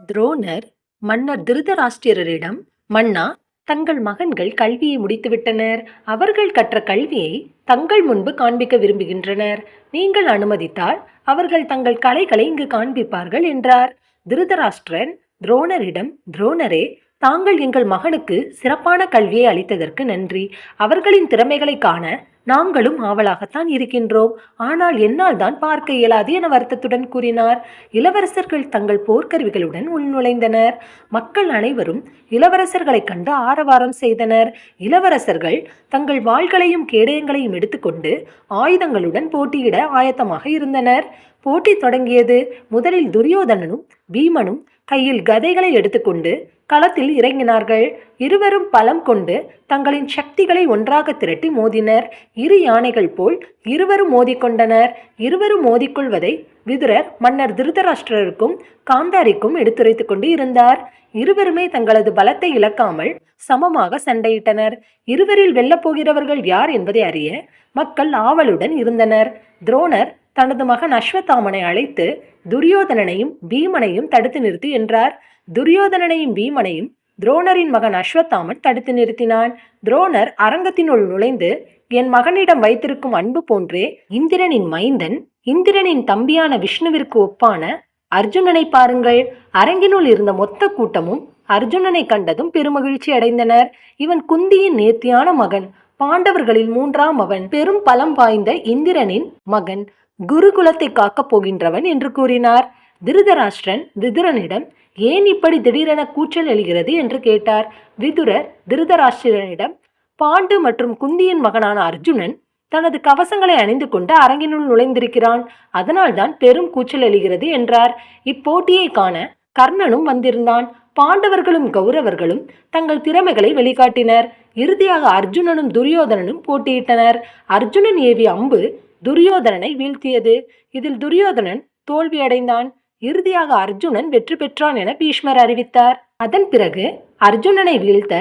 துரோணர் மன்னர் திருதராஷ்டிரரிடம், மன்னா, தங்கள் மகன்கள் கல்வியை முடித்துவிட்டனர். அவர்கள் கற்ற கல்வியை தங்கள் முன்பு காண்பிக்க விரும்புகின்றனர். நீங்கள் அனுமதித்தால் அவர்கள் தங்கள் கலைகளை இங்கு காண்பிப்பார்கள் என்றார். திருதராஷ்டிரன் துரோணரிடம், துரோணரே, தாங்கள் எங்கள் மகனுக்கு சிறப்பான கல்வியை அளித்ததற்கு நன்றி. அவர்களின் திறமைகளை காண நாங்களும் ஆவலாகத்தான் இருக்கின்றோம். ஆனால் என்னால் தான் பார்க்க இயலாது என வருத்தத்துடன் கூறினார். இளவரசர்கள் தங்கள் போர்க்கருவிகளுடன் உள்நுழைந்தனர். மக்கள் அனைவரும் இளவரசர்களைக் கண்டு ஆரவாரம் செய்தனர். இளவரசர்கள் தங்கள் வாள்களையும் கேடயங்களையும் எடுத்துக்கொண்டு ஆயுதங்களுடன் போட்டியிட ஆயத்தமாக இருந்தனர். போட்டி தொடங்கியது. முதலில் துரியோதனனும் பீமனும் கையில் கதைகளை எடுத்துக்கொண்டு களத்தில் இறங்கினார்கள். இருவரும் பலம் கொண்டு தங்களின் சக்திகளை ஒன்றாக திரட்டி மோதினர். இரு யானைகள் போல் இருவரும் மோதிக்கொண்டனர். இருவரும் மோதிக்கொள்வதை விதுரர் மன்னர் திருதராஷ்டிரருக்கும் காந்தாரிக்கும் எடுத்துரைத்து கொண்டு இருந்தார். இருவருமே தங்களது பலத்தை இழக்காமல் சமமாக சண்டையிட்டனர். இருவரில் வெல்லப்போகிறவர்கள் யார் என்பதை அறிய மக்கள் ஆவலுடன் இருந்தனர். துரோணர் தனது மகன் அஸ்வத்தாமனை அழைத்து துரியோதனனையும் பீமனையும் தடுத்து நிறுத்து என்றார். துரியோதனனையும் பீமனையும் துரோணரின் மகன் அஸ்வத்தாமன் தடுத்து நிறுத்தினான். துரோணர் அரங்கத்தினுள் நுழைந்து, என் மகனிடம் வைத்திருக்கும் அன்பு போன்றே இந்திரனின் மைந்தன், இந்திரனின் தம்பியான விஷ்ணுவிற்கு ஒப்பான அர்ஜுனனை பாருங்கள். அரங்கினுள் இருந்த மொத்த கூட்டமும் அர்ஜுனனை கண்டதும் பெருமகிழ்ச்சி அடைந்தனர். இவன் குந்தியின் நேர்த்தியான மகன், பாண்டவர்களில் மூன்றாம் அவன், பெரும் பலம் வாய்ந்த இந்திரனின் மகன், குருகுலத்தை காக்கப் போகின்றவன் என்று கூறினார். திருதராஷ்டிரன் விதுரனிடம், ஏன் இப்படி திடீரென கூச்சல் எழுகிறது என்று கேட்டார். விதுரர் திருதராஷ்டிரனிடம், பாண்டு மற்றும் குந்தியின் மகனான அர்ஜுனன் தனது கவசங்களை அணிந்து கொண்டு அரங்கினுள் நுழைந்திருக்கிறான். அதனால்தான் பெரும் கூச்சல் எழுகிறது என்றார். இப்போட்டியை காண கர்ணனும் வந்திருந்தான். பாண்டவர்களும் கௌரவர்களும் தங்கள் திறமைகளை வெளிக்காட்டினர். இறுதியாக அர்ஜுனனும் துரியோதனனும் போட்டியிட்டனர். அர்ஜுனன் ஏவிய அம்பு துரியோதனனை வீழ்த்தியது. இதில் துரியோதனன் தோல்வியடைந்தான். இறுதியாக அர்ஜுனன் வெற்றி பெற்றான் என பீஷ்மர் அறிவித்தார். அதன் பிறகு அர்ஜுனனை வீழ்த்த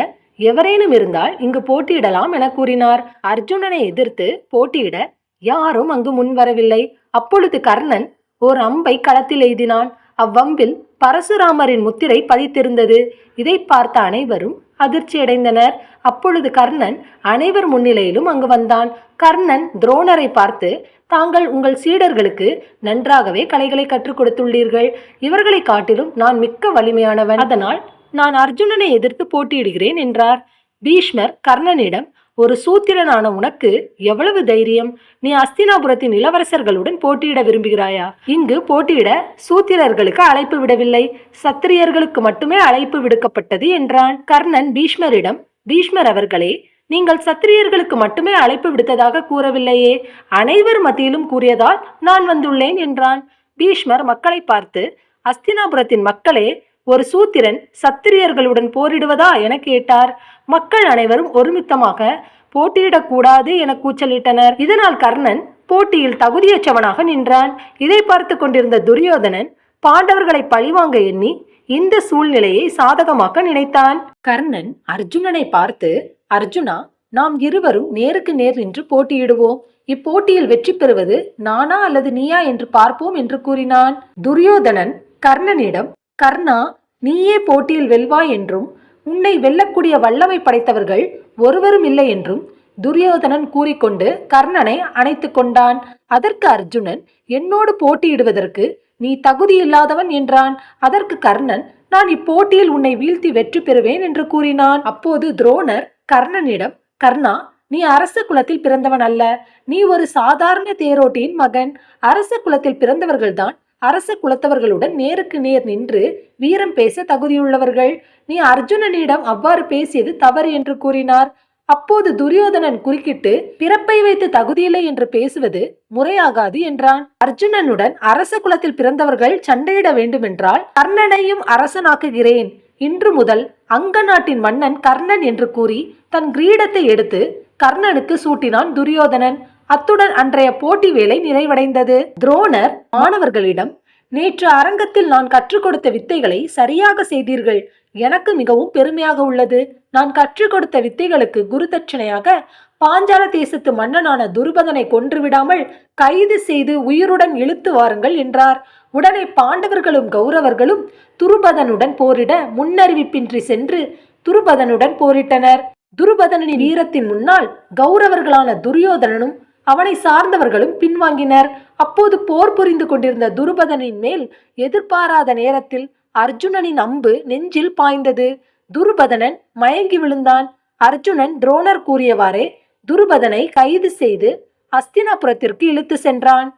எவரேனும் இருந்தால் இங்கு போட்டியிடலாம் என கூறினார். அர்ஜுனனை எதிர்த்து போட்டியிட யாரும் அங்கு முன்வரவில்லை. அப்பொழுது கர்ணன் ஓர் அம்பை களத்தில் எய்தினான். அவ்வம்பில் பரசுராமரின் முத்திரை பதித்திருந்தது. இதை பார்த்த அனைவரும் அதிர்ச்சியடைந்தனர். அப்பொழுது கர்ணன் அனைவர் முன்னிலையிலும் அங்கு வந்தான். கர்ணன் துரோணரை பார்த்து, தாங்கள் உங்கள் சீடர்களுக்கு நன்றாகவே கலைகளை கற்றுக் கொடுத்துள்ளீர்கள். இவர்களை காட்டிலும் நான் மிக்க வலிமையானவன். அதனால் நான் அர்ஜுனனை எதிர்த்து போட்டியிடுகிறேன் என்றார். பீஷ்மர் கர்ணனிடம், ஒரு சூத்திரனான உனக்கு எவ்வளவு தைரியம்? நீ அஸ்தினாபுரத்தின் இளவரசர்களுடன் போட்டியிட விரும்புகிறாயா? இங்கு போட்டியிட சூத்திரர்களுக்கு அழைப்பு விடவில்லை, சத்திரியர்களுக்கு மட்டுமே அழைப்பு விடுக்கப்பட்டது என்றான். கர்ணன் பீஷ்மரிடம், பீஷ்மர் அவர்களே, நீங்கள் சத்திரியர்களுக்கு மட்டுமே அழைப்பு விடுத்ததாக கூறவில்லையே, அனைவர் மத்தியிலும் கூறியதால் நான் வந்துள்ளேன் என்றான். பீஷ்மர் மக்களை பார்த்து, அஸ்தினாபுரத்தின் மக்களே, ஒரு சூத்திரன் சத்திரியர்களுடன் போரிடுவதா என கேட்டார். மக்கள் அனைவரும் ஒருமித்தமாக போட்டியிடக்கூடாது என கூச்சலிட்டனர். இதனால் கர்ணன் போட்டியில் தகுதியற்றவனாக நின்றான். இதை பார்த்து கொண்டிருந்த துரியோதனன் பாண்டவர்களை பழிவாங்க எண்ணி இந்த சூழ்நிலையை சாதகமாக்க நினைத்தான். கர்ணன் அர்ஜுனனை பார்த்து, அர்ஜுனா, நாம் இருவரும் நேருக்கு நேர் நின்று போட்டியிடுவோம். இப்போட்டியில் வெற்றி பெறுவது நானா அல்லது நீயா என்று பார்ப்போம் என்று கூறினான். துரியோதனன் கர்ணனிடம், கர்ணா, நீயே போட்டியில் வெல்வாய் என்றும் உன்னை வெல்லக்கூடிய வல்லமை படைத்தவர்கள் ஒருவரும் இல்லை என்றும் துரியோதனன் கூறிக்கொண்டு கர்ணனை அணைத்து கொண்டான். அதற்கு அர்ஜுனன், என்னோடு போட்டியிடுவதற்கு நீ தகுதி இல்லாதவன் என்றான். அதற்கு கர்ணன், நான் இப்போட்டியில் உன்னை வீழ்த்தி வெற்றி பெறுவேன் என்று கூறினான். அப்போது துரோணர் கர்ணனிடம், கர்ணா, நீ அரச குலத்தில் பிறந்தவன் அல்ல, நீ ஒரு சாதாரண தேரோட்டியின் மகன். அரச குலத்தில் பிறந்தவர்கள்தான் அரச குலத்தவர்களுடன் நேருக்கு நேர் நின்று வீரம் பேச தகுதியுள்ளவர்கள். நீ அர்ஜுனனிடம் அவ்வாறு பேசியது தவறு என்று கூறினார். அப்போது துரியோதனன் குறுக்கிட்டு, பிறப்பை வைத்து தகுதியில்லை என்று பேசுவது முறையாகாது என்றான். அர்ஜுனனுடன் அரச குலத்தில் பிறந்தவர்கள் சண்டையிட வேண்டுமென்றால் கர்ணனையும் அரசனாக்குகிறேன். இன்று முதல் அங்க நாட்டின் மன்னன் கர்ணன் என்று கூறி தன் கிரீடத்தை எடுத்து கர்ணனுக்கு சூட்டினான் துரியோதனன். அத்துடன் அன்றைய போட்டி வேலை நிறைவடைந்தது. துரோணர் மாணவர்களிடம், நேற்று அரங்கத்தில் நான் கற்றுக் கொடுத்த வித்தைகளை சரியாக செய்தீர்கள். எனக்கு மிகவும் பெருமையாக உள்ளது. நான் கற்றுக் கொடுத்த வித்தைகளுக்கு குரு தட்சணையாக பாஞ்சால தேசத்து மன்னனான துருபதனை கொன்றுவிடாமல் கைது செய்து உயிருடன் இழுத்து வாருங்கள் என்றார். உடனே பாண்டவர்களும் கௌரவர்களும் துருபதனுடன் போரிட முன்னறிவிப்பின்றி சென்று துருபதனுடன் போரிட்டனர். துருபதனின் வீரத்தின் முன்னால் கௌரவர்களான துரியோதனனும் அவனை சார்ந்தவர்களும் பின்வாங்கினர். அப்போது போர் புரிந்து கொண்டிருந்த துருபதனின் மேல் எதிர்பாராத நேரத்தில் அர்ஜுனனின் அம்பு நெஞ்சில் பாய்ந்தது. துருபதனன் மயங்கி விழுந்தான். அர்ஜுனன் துரோணர் கூறியவாறே துருபதனை கைது செய்து அஸ்தினாபுரத்திற்கு இழுத்து சென்றான்.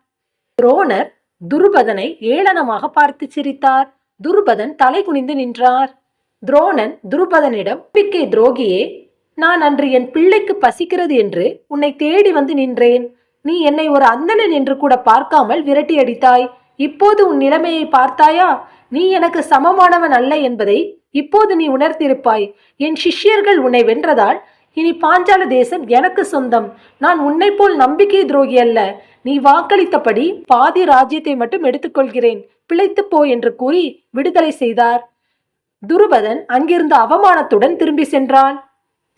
துரோணர் துருபதனை ஏளனமாக பார்த்து சிரித்தார். துருபதன் தலை குனிந்து நின்றார். துரோணன் துருபதனிடம், நம்பிக்கை துரோகியே, நான் அன்று என் பிள்ளைக்கு பசிக்கிறது என்று உன்னை தேடி வந்து நின்றேன். நீ என்னை ஒரு அந்தணன் என்று கூட பார்க்காமல் விரட்டி அடித்தாய். இப்போது உன் நிலைமையை பார்த்தாயா? நீ எனக்கு சமமானவன் அல்ல என்பதை இப்போது நீ உணர்த்திருப்பாய். என் சிஷ்யர்கள் உன்னை வென்றதால் இனி பாஞ்சால தேசம் எனக்கு சொந்தம். நான் உன்னை போல் நம்பிக்கை துரோகி அல்ல. நீ வாக்களித்தபடி பாதி ராஜ்யத்தை மட்டும் எடுத்துக்கொள்கிறேன். பிழைத்து போ என்று கூறி விடுதலை செய்தார். துருபதன் அங்கிருந்து அவமானத்துடன் திரும்பி சென்றான்.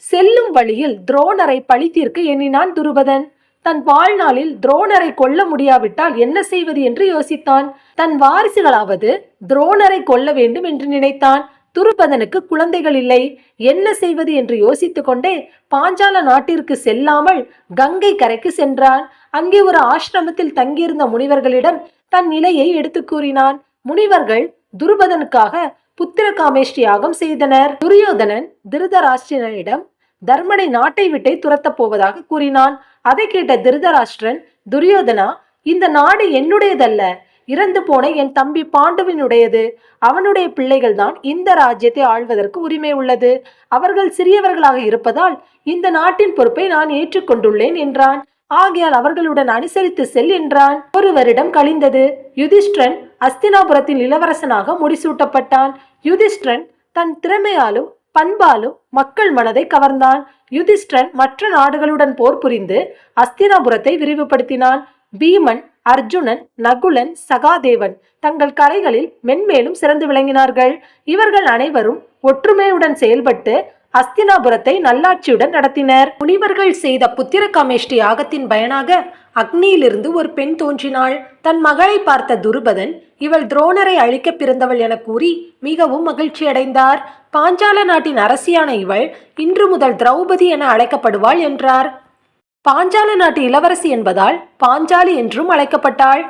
செல்லும் வழியில் துரோணரை பழி தீர்க்க எண்ணினான் துருபதன். தன் வாழ்நாளில் துரோணரை கொல்ல முடியாவிட்டால் என்ன செய்வது என்று யோசித்தான். தன் வாரிசுகளாவது துரோணரை கொல்ல வேண்டும் என்று நினைத்தான். துருபதனுக்கு குழந்தைகள் இல்லை. என்ன செய்வது என்று யோசித்துக் கொண்டே பாஞ்சால நாட்டிற்கு செல்லாமல் கங்கை கரைக்கு சென்றான். அங்கே ஒரு ஆசிரமத்தில் தங்கியிருந்த முனிவர்களிடம் தன் நிலையை எடுத்து கூறினான். முனிவர்கள் துருபதனுக்காக புத்திர காமேஷ்டி யாகம் செய்தனர். துரியோதனன் திருதராஷ்டிரனிடம் தர்மனை நாட்டை விட்டே துரத்தப் போவதாக கூறினான். அதை கேட்ட திருதராஷ்டிரன், துரியோதனா, இந்த நாடு என்னுடையதல்ல, இறந்து போன என் தம்பி பாண்டுவினுடையது. அவனுடைய பிள்ளைகள் தான் இந்த ராஜ்யத்தை ஆள்வதற்கு உரிமை உள்ளது. அவர்கள் சிறியவர்களாக இருப்பதால் இந்த நாட்டின் பொறுப்பை நான் ஏற்றுக்கொண்டுள்ளேன் என்றான். ஆகையால் அவர்களுடன் அனுசரித்து செல் என்றான். ஒரு வருடம் கழிந்தது. யுதிஷ்டிரன் அஸ்தினாபுரத்தின் இளவரசனாக முடிசூட்டப்பட்டான். யுதிஷ்டிரன் தன் திறமையாலும் பண்பாலும் மக்கள் மனதை கவர்ந்தான். யுதிஷ்டிரன் மற்ற நாடுகளுடன் போர் புரிந்து அஸ்தினாபுரத்தை விரிவுபடுத்தினான். பீமன், அர்ஜுனன், நகுலன், சகாதேவன் தங்கள் கலைகளில் மென்மேலும் சிறந்து விளங்கினார்கள். இவர்கள் அனைவரும் ஒற்றுமையுடன் செயல்பட்டு அஸ்தினாபுரத்தை நல்லாட்சியுடன் நடத்தினர். முனிவர்கள் செய்த புத்திர காமேஷ்டி யாகத்தின் பயனாக அக்னியிலிருந்து ஒரு பெண் தோன்றினாள். தன் மகளை பார்த்த துருபதன், இவள் துரோணரை அழிக்க பிறந்தவள் என கூறி மிகவும் மகிழ்ச்சி அடைந்தார். பாஞ்சால நாட்டின் அரசியான இவள் இன்று முதல் திரௌபதி என அழைக்கப்படுவாள் என்றார். பாஞ்சால நாட்டு இளவரசி என்பதால் பாஞ்சாலி என்றும் அழைக்கப்பட்டாள்.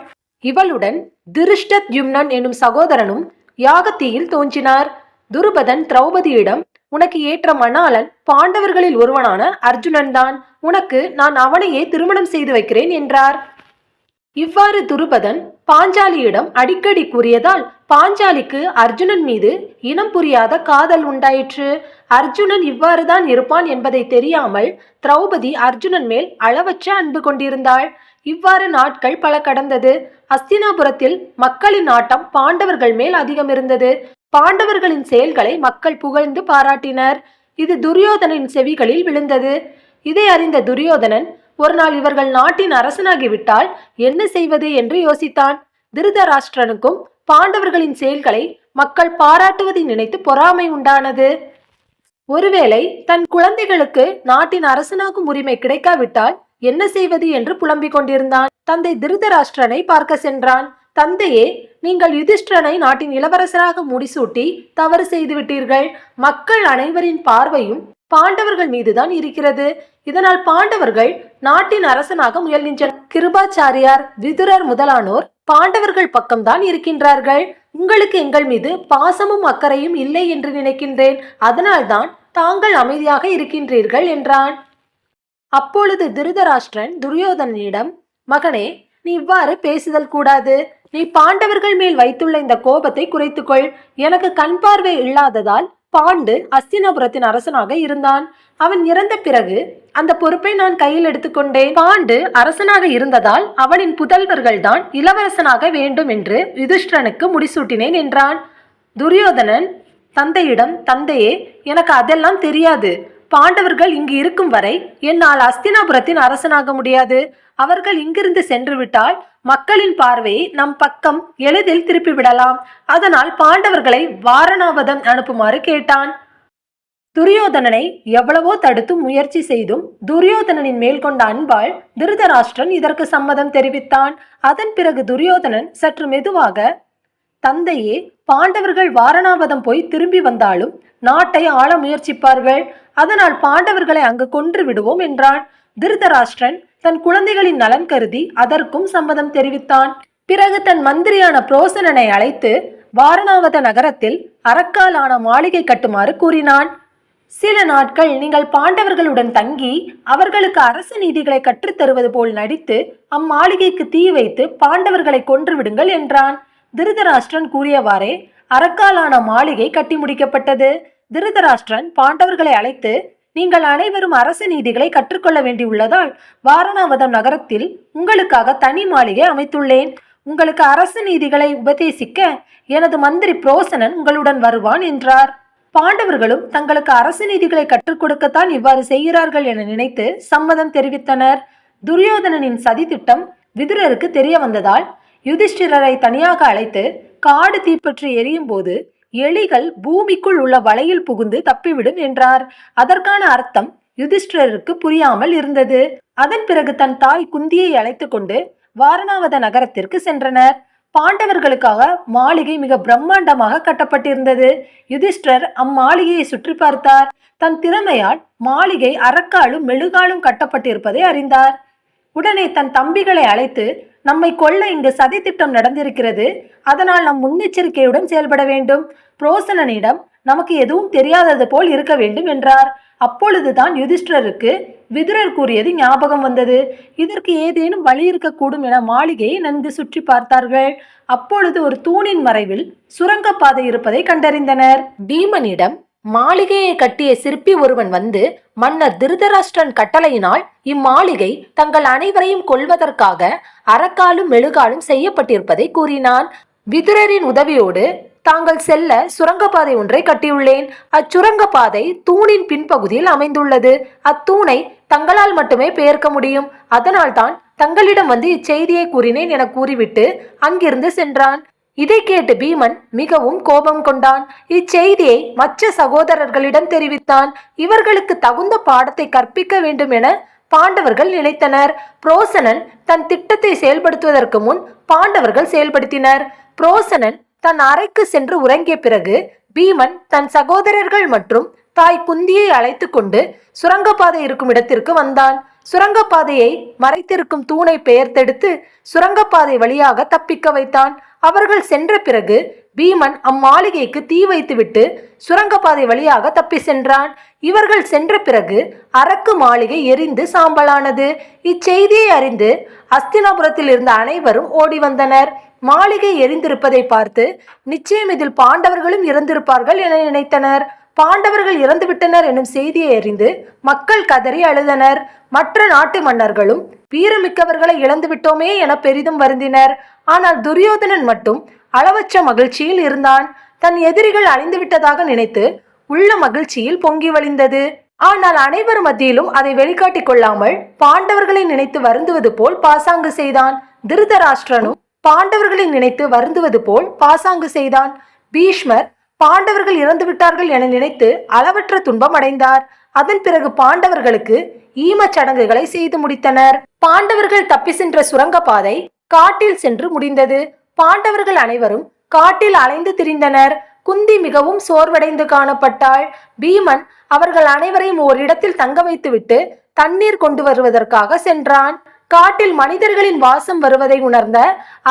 இவளுடன் திருஷ்டத்யும்னன் எனும் சகோதரனும் யாகத்தீயில் தோன்றினார். துருபதன் திரௌபதியிடம், உனக்கு ஏற்ற மணாளன் பாண்டவர்களில் ஒருவனான அர்ஜுனன் தான். உனக்கு நான் அவனையே திருமணம் செய்து வைக்கிறேன் என்றார். இவ்வாறு துருபதன் பாஞ்சாலியிடம் அடிக்கடி கூறியதால் பாஞ்சாலிக்கு அர்ஜுனன் மீது இனம் புரியாத காதல் உண்டாயிற்று. அர்ஜுனன் இவ்வாறுதான் இருப்பான் என்பதை தெரியாமல் திரௌபதி அர்ஜுனன் மேல் அளவற்ற அன்பு கொண்டிருந்தாள். இவ்வாறு நாட்கள் பல கடந்தது. அஸ்தினாபுரத்தில் மக்களின் நாட்டம் பாண்டவர்கள் மேல் அதிகம் இருந்தது. பாண்டவர்களின் செயல்களை மக்கள் புகழ்ந்து பாராட்டினர். இது துரியோதனின் செவிகளில் விழுந்தது. இதை அறிந்த துரியோதனன் ஒரு நாள் இவர்கள் நாட்டின் அரசனாகிவிட்டால் என்ன செய்வது என்று யோசித்தான். திருதராஷ்டிரனுக்கும் பாண்டவர்களின் செயல்களை மக்கள் பாராட்டுவதை நினைத்து பொறாமை உண்டானது. ஒருவேளை தன் குழந்தைகளுக்கு நாட்டின் அரசனாகும் உரிமை கிடைக்காவிட்டால் என்ன செய்வது என்று புலம்பிக் கொண்டிருந்தான். தந்தை திருதராஷ்டிரனை பார்க்க சென்றான். தந்தையே, நீங்கள் யுதிஷ்டிரனை நாட்டின் இளவரசராக முடிசூட்டி தவறு செய்துவிட்டீர்கள். மக்கள் அனைவரின் பார்வையும் பாண்டவர்கள் மீதுதான் இருக்கிறது. இதனால் பாண்டவர்கள் நாட்டின் அரசனாக முயல்கின்றனர். கிருபாச்சாரியார், விதுரர் முதலானோர் பாண்டவர்கள் பக்கம்தான் இருக்கின்றார்கள். உங்களுக்கு எங்கள் மீது பாசமும் அக்கறையும் இல்லை என்று நினைக்கின்றேன். அதனால்தான் தாங்கள் அமைதியாக இருக்கின்றீர்கள் என்றான். அப்பொழுது திருதராஷ்டிரன் துரியோதனிடம், மகனே, நீ இவ்வாறு பேசுதல் கூடாது. நீ பாண்டவர்கள் மேல் வைத்துள்ள இந்த கோபத்தை குறைத்துக்கொள். எனக்கு கண் பார்வை இல்லாததால் பாண்டு அஸ்தினாபுரத்தின் அரசனாக இருந்தான். அவன் இறந்த பிறகு அந்த பொறுப்பை நான் கையில் எடுத்துக்கொண்டேன். பாண்டு அரசனாக இருந்ததால் அவனின் புதல்வர்கள் தான் இளவரசனாக வேண்டும் என்று யுதிஷ்டிரனுக்கு முடிசூட்டினேன் என்றான். துரியோதனன் தந்தையிடம், தந்தையே, எனக்கு அதெல்லாம் தெரியாது. பாண்டவர்கள் இங்கு இருக்கும் வரை என்னால் அஸ்தினாபுரத்தின் அரசனாக முடியாது. அவர்கள் இங்கிருந்து சென்று விட்டால் மக்களின் பார்வையை நம் பக்கம் எளிதில் திருப்பிவிடலாம். அதனால் பாண்டவர்களை வாரணாவதம் அனுப்புமாறு கேட்டான். துரியோதனனை எவ்வளவோ தடுத்து முயற்சி செய்தும் துரியோதனனின் மேல் கொண்ட அன்பால் திருதராஷ்டிரன் இதற்கு சம்மதம் தெரிவித்தான். அதன் பிறகு துரியோதனன் சற்று மெதுவாக, தந்தையே, பாண்டவர்கள் வாரணாவதம் போய் திரும்பி வந்தாலும் நாட்டை ஆள முயற்சிப்பார்கள். அதனால் பாண்டவர்களை அங்கு கொன்று விடுவோம் என்றான். திருதராஷ்டிரன் தன் குழந்தைகளின் நலன் கருதி அதற்கும் சம்மதம் தெரிவித்தான். பிறகு தன் மந்திரியான புரோசனனை அழைத்து வாரணாவத நகரத்தில் அரக்காலான மாளிகை கட்டுமாறு கூறினான். சில நாட்கள் நீங்கள் பாண்டவர்களுடன் தங்கி அவர்களுக்கு அரச நீதிகளை கற்றுத்தருவது போல் நடித்து அம்மாளிகைக்கு தீ வைத்து பாண்டவர்களை கொன்று விடுங்கள் என்றான். திருதராஷ்டிரன் கூறியவாறே அரக்காலான மாளிகை கட்டி முடிக்கப்பட்டது. திருதராஷ்டிரன் பாண்டவர்களை அழைத்து, நீங்கள் அனைவரும் அரச நீதிகளை கற்றுக்கொள்ள வேண்டியுள்ளதால் வாரணாவதம் நகரத்தில் உங்களுக்காக தனி மாளிகை அமைத்துள்ளேன். உங்களுக்கு அரச நீதிகளை உபதேசிக்க எனது மந்திரி புரோசனன் உங்களுடன் வருவான் என்றார். பாண்டவர்களும் தங்களுக்கு அரசு நீதிகளை கற்றுக் கொடுக்கத்தான் இவ்வாறு செய்கிறார்கள் என நினைத்து சம்மதம் தெரிவித்தனர். துரியோதனனின் சதி திட்டம் விதுரருக்கு தெரிய வந்ததால் யுதிஷ்டிரரை தனியாக அழைத்து, காடு தீப்பற்றி எரியும் போது எலிகள் பூமிக்குள் உள்ள வலையில் புகுந்து தப்பிவிடும் என்றார். அதற்கான அர்த்தம் யுதிஷ்டிரருக்கு புரியாமல் இருந்தது. அதன் பிறகு தன் தாய் குந்தியை அழைத்து கொண்டு வாரணாவத நகரத்திற்கு சென்றனர். பாண்டவர்களுக்காக மாளிகை மிக பிரம்மாண்டமாக கட்டப்பட்டிருந்தது. யுதிஷ்டர் அம்மாளிகையை சுற்றி பார்த்தார். தன் திறமையால் மாளிகை அரக்காலும் மெழுகாலும் கட்டப்பட்டிருப்பதை அறிந்தார். உடனே தன் தம்பிகளை அழைத்து, நம்மை கொல்ல இங்கு சதி திட்டம் நடந்திருக்கிறது. அதனால் நம் முன்னெச்சரிக்கையுடன் செயல்பட வேண்டும். புரோசனனிடம் நமக்கு எதுவும் தெரியாதது போல் இருக்க வேண்டும் என்றார். அப்பொழுதுதான் யுதிஷ்டருக்கு விதுரர் கூறியது ஞாபகம் வந்தது. இதற்கு ஏதேனும் வழி இருக்கக்கூடும் என மாளிகையை நன்கு சுற்றி பார்த்தார்கள். அப்பொழுது ஒரு தூணின் மறைவில் சுரங்கப்பாதை இருப்பதை கண்டறிந்தனர். பீமனிடம் மாளிகையை கட்டிய சிற்பி ஒருவன் வந்து, மன்னர் திருதராஷ்டிரன் கட்டளையினால் இம்மாளிகை தங்கள் அனைவரையும் கொல்வதற்காக அரக்காலும் மெழுகாலும் செய்யப்பட்டிருப்பதை கூறினான். விதுரரின் உதவியோடு தாங்கள் செல்ல சுரங்கப்பாதை ஒன்றை கட்டியுள்ளேன். அச்சுரங்கப்பாதை தூணின் பின்பகுதியில் அமைந்துள்ளது. அத்தூணை தங்களால் மட்டுமே பெயர்க்க முடியும். அதனால்தான் தங்களிடம் வந்து இச்செய்தியை கூறினேன் என கூறிவிட்டு அங்கிருந்து சென்றான். இதை கேட்டு பீமன் மிகவும் கோபம் கொண்டான். இச்செய்தியை மற்ற சகோதரர்களிடம் தெரிவித்தான். இவர்களுக்கு தகுந்த பாடத்தை கற்பிக்க வேண்டும் என பாண்டவர்கள் நினைத்தனர். புரோசனன் தன் திட்டத்தை செயல்படுத்துவதற்கு முன் பாண்டவர்கள் செயல்படுத்தினர். புரோசனன் தன் அறைக்கு சென்று உறங்கிய பிறகு பீமன் தன் சகோதரர்கள் மற்றும் தாய் குந்தியை அழைத்து கொண்டு சுரங்கப்பாதை இருக்கும் இடத்திற்கு வந்தான். சுரங்கப்பாதையை மறைத்திருக்கும் தூணை பெயர்த்தெடுத்து சுரங்கப்பாதை வழியாக தப்பிக்க வைத்தான். அவர்கள் சென்ற பிறகு பீமன் அம்மாளிகைக்கு தீ வைத்துவிட்டு சுரங்கப்பாதை வழியாக தப்பி சென்றான். இவர்கள் சென்ற பிறகு அரக்கு மாளிகை எரிந்து சாம்பலானது. இச்செய்தியை அறிந்து அஸ்தினாபுரத்தில் இருந்த அனைவரும் ஓடி வந்தனர். மாளிகை எரிந்திருப்பதை பார்த்து நிச்சயம் இதில் பாண்டவர்களும் இறந்திருப்பார்கள் என நினைத்தனர். பாண்டவர்கள் இறந்துவிட்டனர் எனும் செய்தியை அறிந்து மக்கள் கதறி அழுதனர். மற்ற நாட்டு மன்னர்களும் வீரமிக்கவர்களை இழந்துவிட்டோமே என பெரிதும் வருந்தினர். ஆனால் துரியோதனன் மட்டும் அளவற்ற மகிழ்ச்சியில் இருந்தான். தன் எதிரிகள் அழிந்துவிட்டதாக நினைத்து உள்ள மகிழ்ச்சியில் பொங்கி வழிந்தது. ஆனால் அனைவர் மத்தியிலும் அதை வெளிக்காட்டிக் கொள்ளாமல் பாண்டவர்களை நினைத்து வருந்துவது போல் பாசாங்கு செய்தான். திருதராஷ்டிரனும் பாண்டவர்களை நினைத்து வருந்துவது போல் பாசாங்கு செய்தான். பீஷ்மர் பாண்டவர்கள் இறந்துவிட்டார்கள் என நினைத்து அளவற்ற துன்பம் அடைந்தார். அதன் பிறகு பாண்டவர்களுக்கு ஈமச் சடங்குகளை செய்து முடித்தனர். பாண்டவர்கள் தப்பி சென்ற சுரங்கப்பாதை காட்டில் சென்று முடிந்தது. பாண்டவர்கள் அனைவரும் காட்டில் அலைந்து திரிந்தனர். குந்தி மிகவும் சோர்வடைந்து காணப்பட்டாள். பீமன் அவர்கள் அனைவரையும் ஓரிடத்தில் தங்க வைத்துவிட்டு தண்ணீர் கொண்டு வருவதற்காக சென்றான். காட்டில் மனிதர்களின் வாசம் வருவதை உணர்ந்த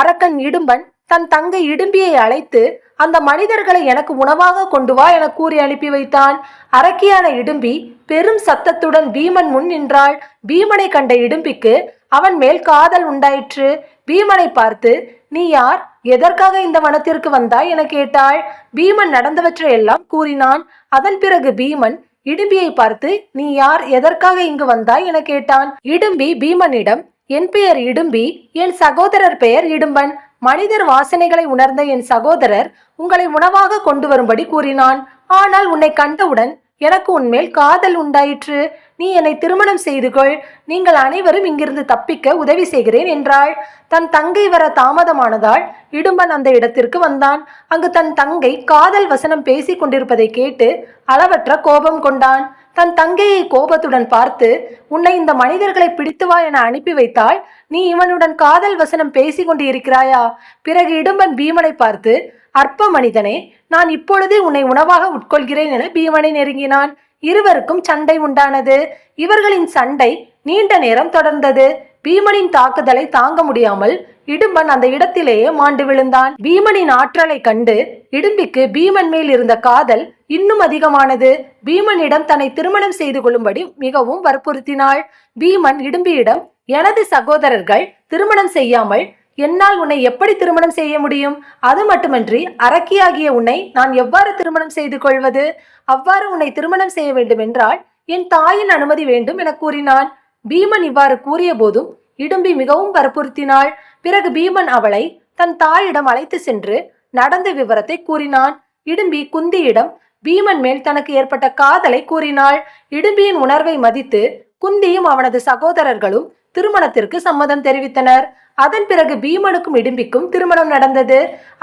அரக்கன் இடும்பன் தன் தங்கை இடும்பியை அழைத்து, அந்த மனிதர்களை எனக்கு உணவாக கொண்டு வா என கூறி அனுப்பி வைத்தான். அரக்கியான இடும்பி பெரும் சத்தத்துடன் பீமன் முன் நின்றாள். பீமனை கண்ட இடும்பிக்கு அவன் மேல் காதல் உண்டாயிற்று. பீமனை பார்த்து, நீ யார், எதற்காக இந்த வனத்திற்கு வந்தாய் என கேட்டாள். பீமன் நடந்தவற்றை எல்லாம் கூறினான். அதன் பிறகு பீமன் இடும்பியை பார்த்து, நீ யார், எதற்காக இங்கு வந்தாய் என கேட்டான். இடும்பி பீமனிடம், என் பெயர் இடும்பி, என் சகோதரர் பெயர் இடும்பன். மனிதர் வாசனைகளை உணர்ந்த என் சகோதரர் உங்களை உணவாக கொண்டு வரும்படி கூறினான். ஆனால் உன்னை கண்டவுடன் எனக்கு உன்மேல் காதல் உண்டாயிற்று. நீ என்னை திருமணம் செய்து கொள். நீங்கள் அனைவரும் இங்கிருந்து தப்பிக்க உதவி செய்கிறேன் என்றாள். தன் தங்கை வர தாமதமானதால் இடும்பன் அந்த இடத்திற்கு வந்தான். அங்கு தன் தங்கை காதல் வசனம் பேசிக் கொண்டிருப்பதை கேட்டு அளவற்ற கோபம் கொண்டான். தன் தங்கையை கோபத்துடன் பார்த்து, உன்னை இந்த மனிதர்களை பிடித்து வா என அனுப்பி வைத்தால் நீ இவனுடன் காதல் வசனம் பேசிக் கொண்டு இருக்கிறாயா? பிறகு இடும்பன் பீமனை பார்த்து, அற்ப மனிதனே, நான் இப்பொழுதே உன்னை உணவாக உட்கொள்கிறேன் என பீமனை நெருங்கினான். இருவருக்கும் சண்டை உண்டானது. இவர்களின் சண்டை நீண்ட நேரம் தொடர்ந்தது. பீமனின் தாக்குதலை தாங்க முடியாமல் இடும்பன் அந்த இடத்திலேயே மாண்டு விழுந்தான். பீமனின் ஆற்றலை கண்டு இடும்பிக்கு பீமன் மேல் இருந்த காதல் இன்னும் அதிகமானது. பீமனிடம் தன்னை திருமணம் செய்து கொள்ளும்படி மிகவும் வற்புறுத்தினாள். பீமன் இடும்பியிடம், எனது சகோதரர்கள் திருமணம் செய்யாமல் என்னால் உன்னை எப்படி திருமணம் செய்ய முடியும்? அது மட்டுமன்றி அரக்கியாகிய உன்னை நான் எவ்வாறு திருமணம் செய்து கொள்வது? அவ்வாறு உன்னை திருமணம் செய்ய வேண்டும் என்றால் என் தாயின் அனுமதி வேண்டும் என கூறினான். பீமன் இவ்வாறு கூறிய போதும் இடும்பி மிகவும் வற்புறுத்தினாள். பிறகு பீமன் அவளை தன் தாயிடம் அழைத்து சென்று நடந்த விவரத்தை கூறினான். இடும்பி குந்தியிடம் பீமன் மேல் தனக்கு ஏற்பட்ட காதலை கூறினாள். இடும்பியின் உணர்வை மதித்து குந்தியும் அவனது சகோதரர்களும் திருமணத்திற்கு சம்மதம் தெரிவித்தனர். அதன் பிறகு பீமனுக்கும் இடும்பிக்கும் திருமணம் நடந்தது.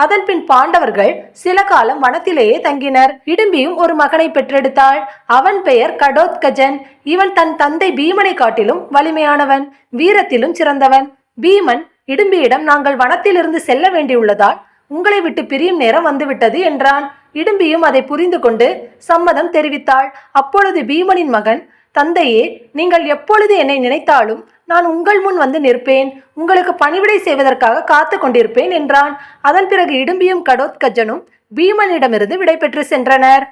அதன் பின் பாண்டவர்கள் சில காலம் வனத்திலேயே தங்கினர். இடும்பியும் ஒரு மகனை பெற்றெடுத்தாள். அவன் பெயர் கடோத்கஜன். இவன் தன் தந்தை பீமனை காட்டிலும் வலிமையானவன், வீரத்திலும் சிறந்தவன். பீமன் இடும்பியிடம், நாங்கள் வனத்திலிருந்து செல்ல வேண்டியுள்ளதால் உங்களை விட்டு பிரியும் நேரம் வந்துவிட்டது என்றான். இடும்பியும் அதை புரிந்து கொண்டு சம்மதம் தெரிவித்தாள். அப்பொழுது பீமனின் மகன், தந்தையே, நீங்கள் எப்பொழுது என்னை நினைத்தாலும் நான் உங்கள் முன் வந்து நிற்பேன். உங்களுக்கு பணிவிடை செய்வதற்காக காத்து கொண்டிருப்பேன் என்றான். அதன் பிறகு இடும்பியும் கடோத்கஜனும் பீமனிடமிருந்து விடை பெற்று சென்றனர்.